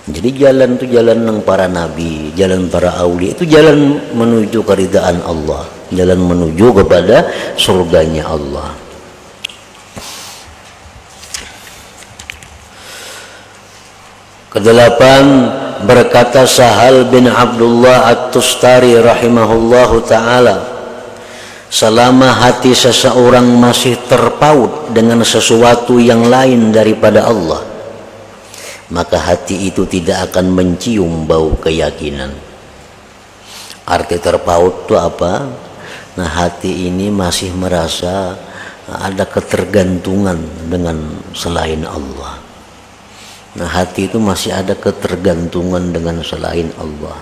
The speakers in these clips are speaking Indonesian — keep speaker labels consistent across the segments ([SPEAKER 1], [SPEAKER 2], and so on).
[SPEAKER 1] Jadi jalan itu jalan ng para nabi, jalan para aulia, itu jalan menuju keridaan Allah, jalan menuju kepada surganya Allah. Kedelapan, berkata Sahal bin Abdullah At-Tustari rahimahullahu ta'ala, selama hati seseorang masih terpaut dengan sesuatu yang lain daripada Allah, maka hati itu tidak akan mencium bau keyakinan. Arti terpaut itu apa? Nah, hati ini masih merasa ada ketergantungan dengan selain Allah. Nah, hati itu masih ada ketergantungan dengan selain Allah.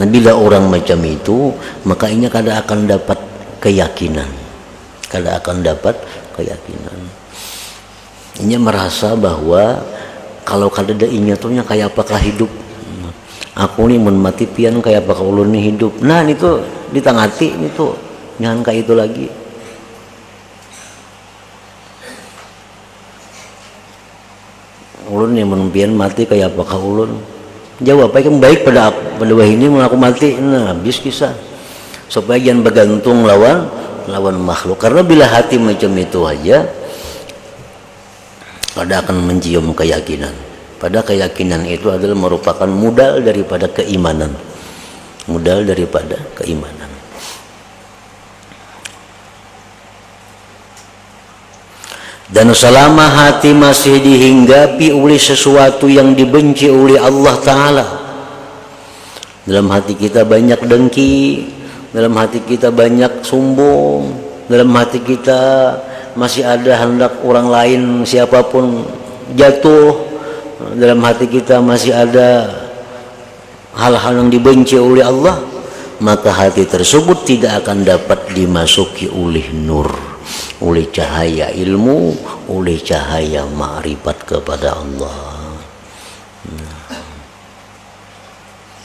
[SPEAKER 1] Nah, bila orang macam itu, maka ini kada akan dapat keyakinan. Kada akan dapat keyakinan. Ini merasa bahwa kalau kada ada ingatnya kayak apakah hidup. Aku nih mun mati pian kayak apakah ulun nih hidup. Nah, itu ditangati itu nyan kayak itu lagi. Ulun yang menumpian mati kayak apakah ulun. Jawab apa yang baik pada wah ini mun aku mati. Nah, habis kisah. Supaya jangan bergantung lawan makhluk. Karena bila hati macam itu aja, kada akan mencium keyakinan. Pada keyakinan itu adalah merupakan modal daripada keimanan. Modal daripada keimanan. Dan selama hati masih dihinggapi oleh sesuatu yang dibenci oleh Allah Ta'ala, dalam hati kita banyak dengki, dalam hati kita banyak sombong, dalam hati kita masih ada hendak orang lain siapapun jatuh, dalam hati kita masih ada hal-hal yang dibenci oleh Allah, maka hati tersebut tidak akan dapat dimasuki oleh nur, oleh cahaya ilmu, oleh cahaya ma'rifat kepada Allah.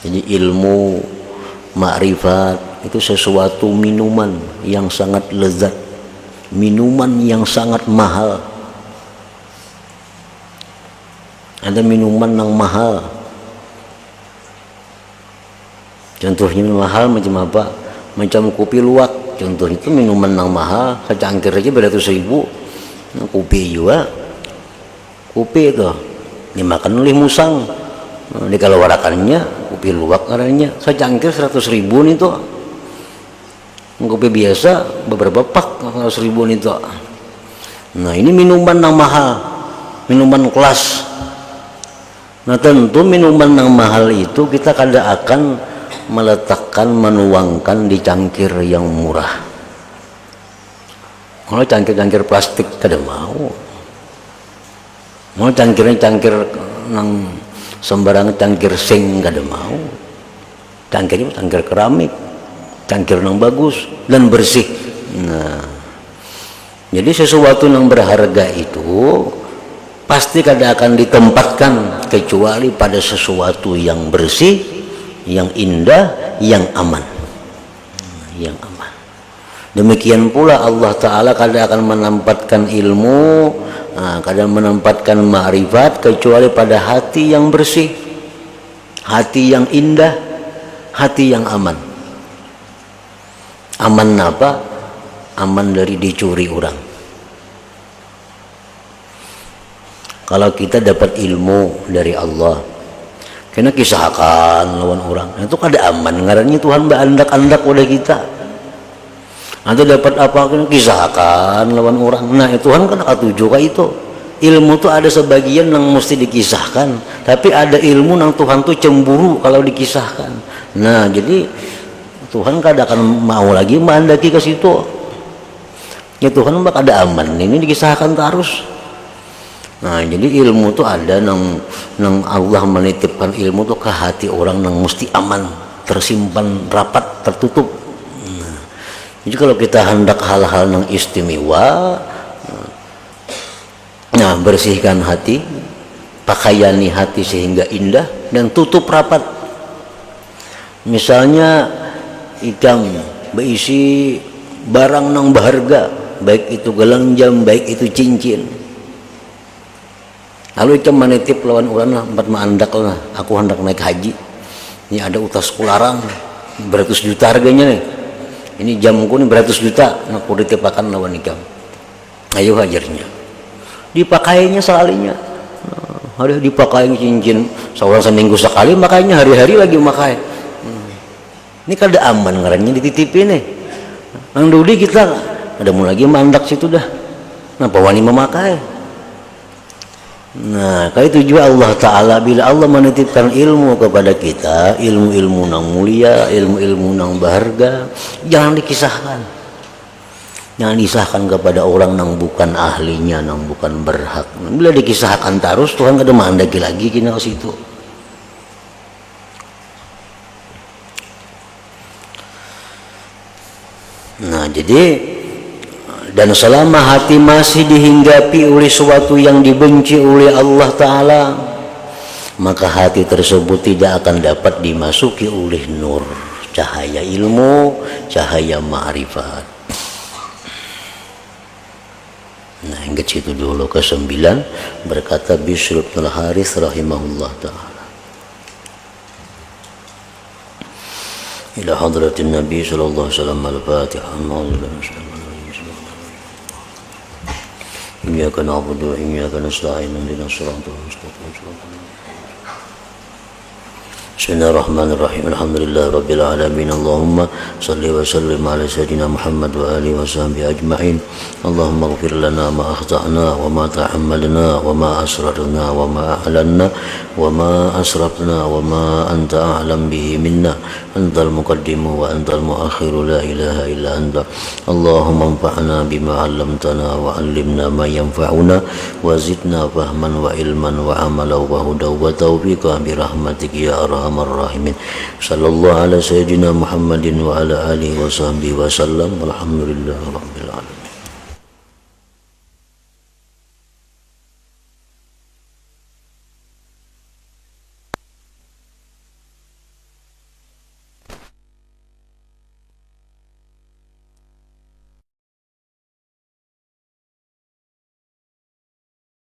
[SPEAKER 1] Jadi ilmu ma'rifat itu sesuatu minuman yang sangat lezat, minuman yang sangat mahal. Ada minuman yang mahal, contohnya mahal macam apa? Macam kopi luwak. Contoh itu minuman yang mahal, secangkir aja beratus ribu. Nah, kopi juga, kopi itu dimakan oleh musang. Nah, dikalawarakannya kopi luwak karanya secangkir 100 ribu nih tuh. Kopi biasa beberapa pak 100 ribu nih tuh. Nah, ini minuman yang mahal, minuman kelas. Nah, tentu minuman yang mahal itu kita kada akan meletakkan, menuangkan di cangkir yang murah. Kalau cangkir-cangkir plastik kada mau. Mau cangkirnya cangkir nang sembarang cangkir seng kada mau. Cangkirnya cangkir keramik, cangkir nang bagus dan bersih. Nah, jadi sesuatu yang berharga itu pasti kada akan ditempatkan kecuali pada sesuatu yang bersih, yang indah, yang aman. Yang aman. Demikian pula Allah Ta'ala kada akan menempatkan ilmu, kada menempatkan ma'rifat kecuali pada hati yang bersih, hati yang indah, hati yang aman. Aman apa? Aman dari dicuri orang. Kalau kita dapat ilmu dari Allah, kena kisahkan lawan orang, itu kada aman. Ngarannya Tuhan beandak-andak oleh kita. Atau dapat apa kena kisahkan lawan orang. Nah, Tuhan kan katuju ka itu. Ilmu tu ada sebagian yang mesti dikisahkan, tapi ada ilmu yang Tuhan tu cemburu kalau dikisahkan. Nah, jadi Tuhan kada akan mau lagi mandaki ke situ. Ya Tuhan mah kada aman. Ini dikisahkan terus. Nah, jadi ilmu tu ada nang Allah menitipkan ilmu tu ke hati orang yang mesti aman, tersimpan rapat, tertutup. Nah, jadi kalau kita hendak hal-hal yang istimewa, nah, bersihkan hati, pakaiani hati sehingga indah dan tutup rapat. Misalnya ikan berisi barang yang berharga, baik itu gelang jam, baik itu cincin. Lalu itu menitip lawan urang lah, empat mandak lah, aku hendak naik haji. Ini ada utas kularang, beratus juta harganya nih. Ini jamku nih beratus juta, aku ditipakan lawan ikam. Ayo hajarnya. Dipakainya sekalinya. Ada dipakai cincin seorang seminggu sekali, makanya hari-hari lagi memakai. Ini kada aman ngarannya dititipin nih. Nang dudi kita ada mau lagi mandak situ dah. Napa wani memakai? Nah, kayak itu juga Allah Ta'ala bila Allah menitipkan ilmu kepada kita, ilmu-ilmu nang mulia, ilmu-ilmu nang berharga, jangan dikisahkan. Jangan disahkan kepada orang nang bukan ahlinya, nang bukan berhak. Bila dikisahkan terus, Tuhan kada mandagi lagi kena ke situ. Nah, jadi dan selama hati masih dihinggapi oleh sesuatu yang dibenci oleh Allah Ta'ala, maka hati tersebut tidak akan dapat dimasuki oleh nur, cahaya ilmu, cahaya ma'rifat. Nah, hingga situ dulu. Ke-9 berkata Bishr bin Al-Harith rahimahullah ta'ala, ila hadratin Nabi sallallahu alaihi wasallam al-Fatihah. إياك نعبد وإياك نستعين اهدنا الصراط المستقيم بسم الله الرحمن الرحيم الحمد لله رب العالمين اللهم صل وسلم على سيدنا محمد وآله وصحبه أجمعين اللهم اغفر لنا ما أخطأنا وما تحملنا وما أسررنا وما أعلنا وما أسرفنا وما أنت أعلم به منا أنت المقدم وأنت المؤخر لا إله إلا أنت اللهم انفعنا بما علمتنا وعلمنا ما ينفعنا وزدنا فهما وعلما وعملا وهدى وتوفيقا برحمتك يا أرحم الراحمين صلى الله على سيدنا محمد وعلى آله وصحبه وسلم والحمد لله رب العالمين.